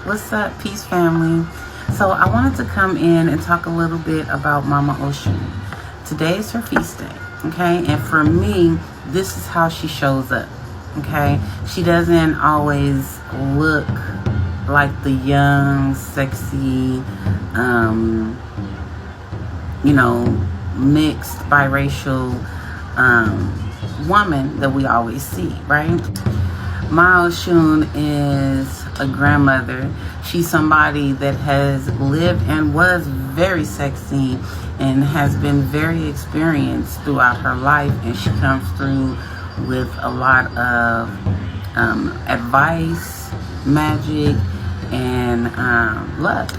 What's up, Peace family? So I wanted to come in and talk a little bit about Mama Oshun. Today is her feast day, okay? And for me, this is how she shows up, okay? She doesn't always look like the young, sexy, mixed, biracial woman that we always see, right? Ma Oshun is a grandmother. She's somebody that has lived and was very sexy and has been very experienced throughout her life, and she comes through with a lot of advice, magic, and love.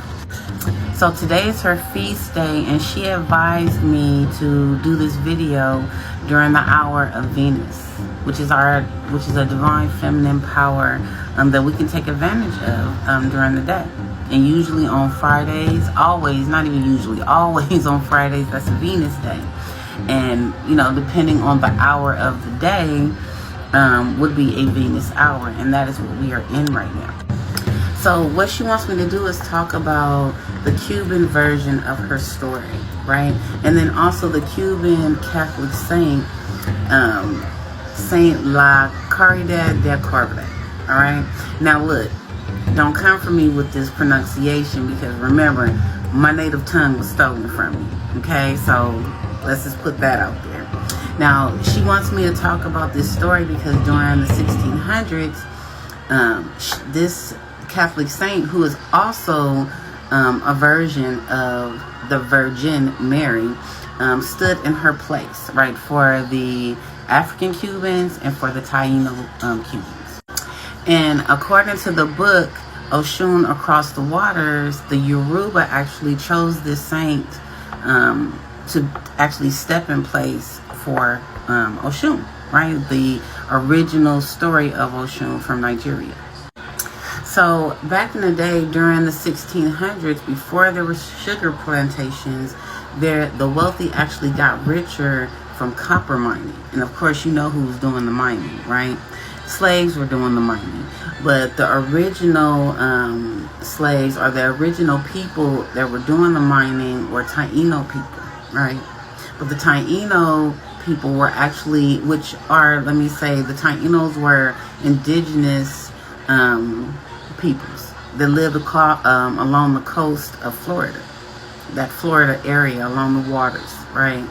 So today is her feast day, and she advised me to do this video during the hour of Venus, which is a divine feminine power that we can take advantage of during the day. And usually on Fridays, always on Fridays, that's a Venus day. And depending on the hour of the day, would be a Venus hour, and that is what we are in right now. So what she wants me to do is talk about the Cuban version of her story, right? And then also the Cuban Catholic saint, Saint La Caridad de Cobre, all right? Now look, don't come for me with this pronunciation, because remember, my native tongue was stolen from me, okay? So let's just put that out there. Now, she wants me to talk about this story because during the 1600s, this Catholic saint, who is also a version of the Virgin Mary, stood in her place, right, for the African Cubans and for the Taino Cubans. And according to the book Oshun Across the Waters, the Yoruba actually chose this saint to actually step in place for Oshun, right? The original story of Oshun from Nigeria. So back in the day, during the 1600s, before there were sugar plantations, the wealthy actually got richer from copper mining. And of course, you know who was doing the mining, right? Slaves were doing the mining. But the original slaves, or the original people that were doing the mining, were Taino people, right? But the Taino people were actually, which are, let me say, the Tainos were indigenous peoples that lived along the coast of Florida, that Florida area along the waters, right?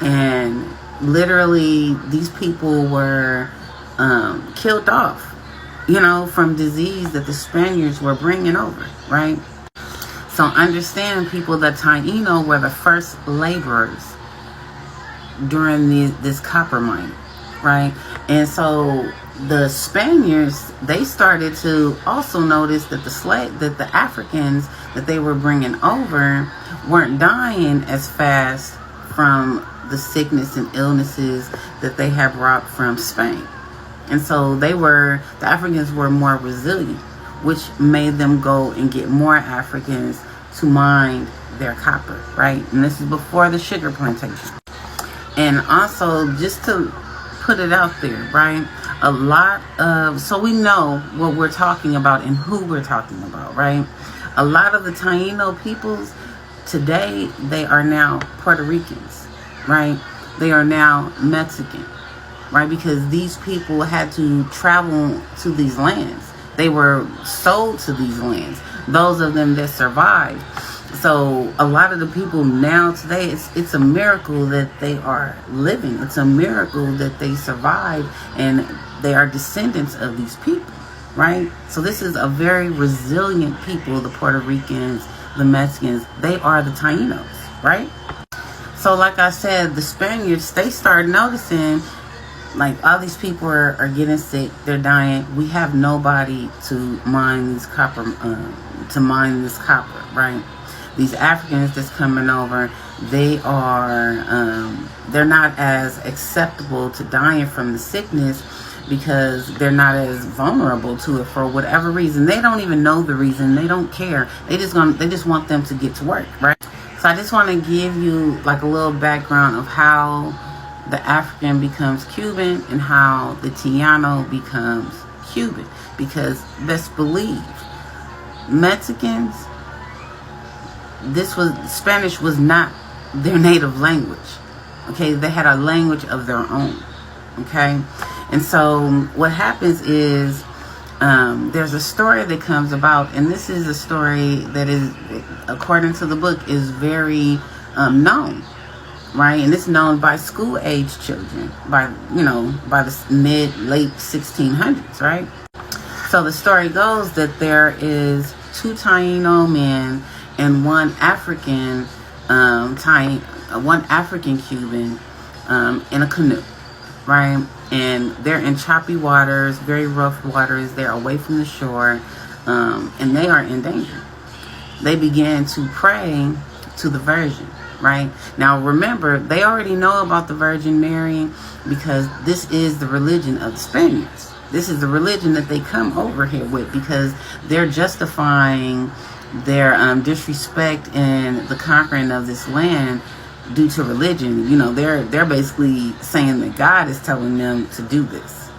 And literally these people were killed off, from disease that the Spaniards were bringing over, right? So understand, people, that Taino were the first laborers during this copper mine, right? And so the Spaniards, they started to also notice that the Africans that they were bringing over weren't dying as fast from the sickness and illnesses that they had brought from Spain. And so the Africans were more resilient, which made them go and get more Africans to mine their copper, right? And this is before the sugar plantation. And also, just to put it out there, right? So we know what we're talking about and who we're talking about, right? A lot of the Taino peoples today, they are now Puerto Ricans, right? They are now Mexican, right? Because these people had to travel to these lands. They were sold to these lands, those of them that survived. So a lot of the people now today, it's a miracle that they are living. It's a miracle that they survived and they are descendants of these people, right? So this is a very resilient people, the Puerto Ricans, the Mexicans. They are the Tainos, right? So like I said, the Spaniards, they started noticing, like, all these people are getting sick, they're dying. We have nobody to mine this copper, right? These Africans that's coming over, they're not as acceptable to dying from the sickness because they're not as vulnerable to it for whatever reason. They don't even know the reason. They don't care. They just want them to get to work, right? So I just want to give you like a little background of how the African becomes Cuban and how the Taino becomes Cuban, because best believe Mexicans, Spanish was not their native language. Okay, they had a language of their own. Okay, and so what happens is there's a story that comes about, and this is a story that is, according to the book, is very known, right? And it's known by school age children, by the late 1600s, right? So the story goes that there is 2 Taino men and one African Cuban in a canoe, right? And they're in choppy waters, very rough waters. They're away from the shore, and they are in danger. They began to pray to the Virgin, right? Now remember, they already know about the Virgin Mary because this is the religion of the Spaniards. This is the religion that they come over here with, because they're justifying their disrespect and the conquering of this land due to religion. They're basically saying that God is telling them to do this.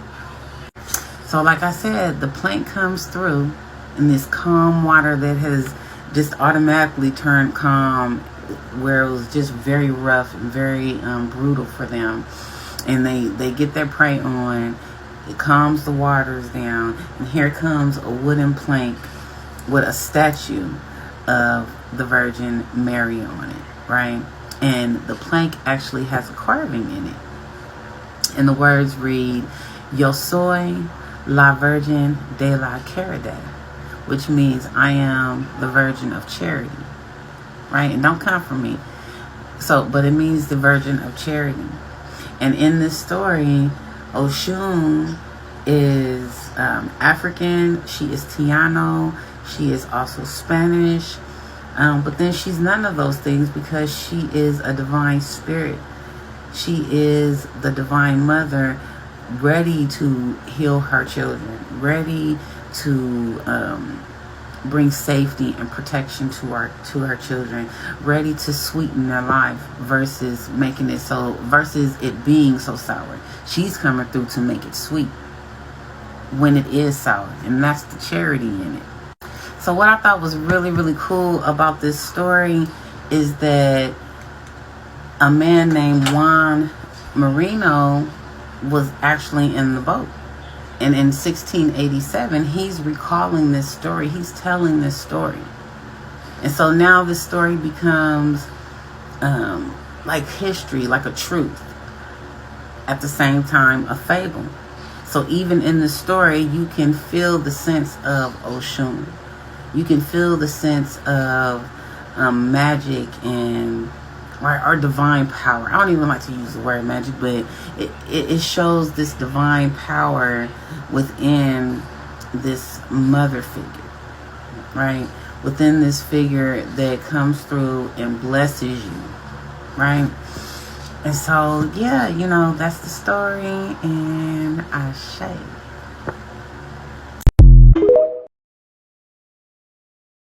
So like I said, the plank comes through in this calm water that has just automatically turned calm, where it was just very rough and very brutal for them. And they get their prey on. It calms the waters down, and here comes a wooden plank with a statue of the Virgin Mary on it, right? And the plank actually has a carving in it. And the words read, Yo soy la Virgen de la Caridad, which means I am the Virgin of Charity, right? And don't come for me. But it means the Virgin of Charity. And in this story, Oshun is African. She is Tiano. She is also Spanish. But then she's none of those things, because she is a divine spirit. She is the divine mother, ready to heal her children, ready to bring safety and protection to her children, ready to sweeten their life versus it being so sour. She's coming through to make it sweet when it is sour, and that's the charity in it. So what I thought was really, really cool about this story is that a man named Juan Marino was actually in the boat. And in 1687, he's recalling this story. He's telling this story. And so now this story becomes like history, like a truth. At the same time, a fable. So even in the story, you can feel the sense of Oshun. You can feel the sense of magic and our divine power. I don't even like to use the word magic, but it shows this divine power within this mother figure, right? Within this figure that comes through and blesses you, right? And so, yeah, that's the story, and I say.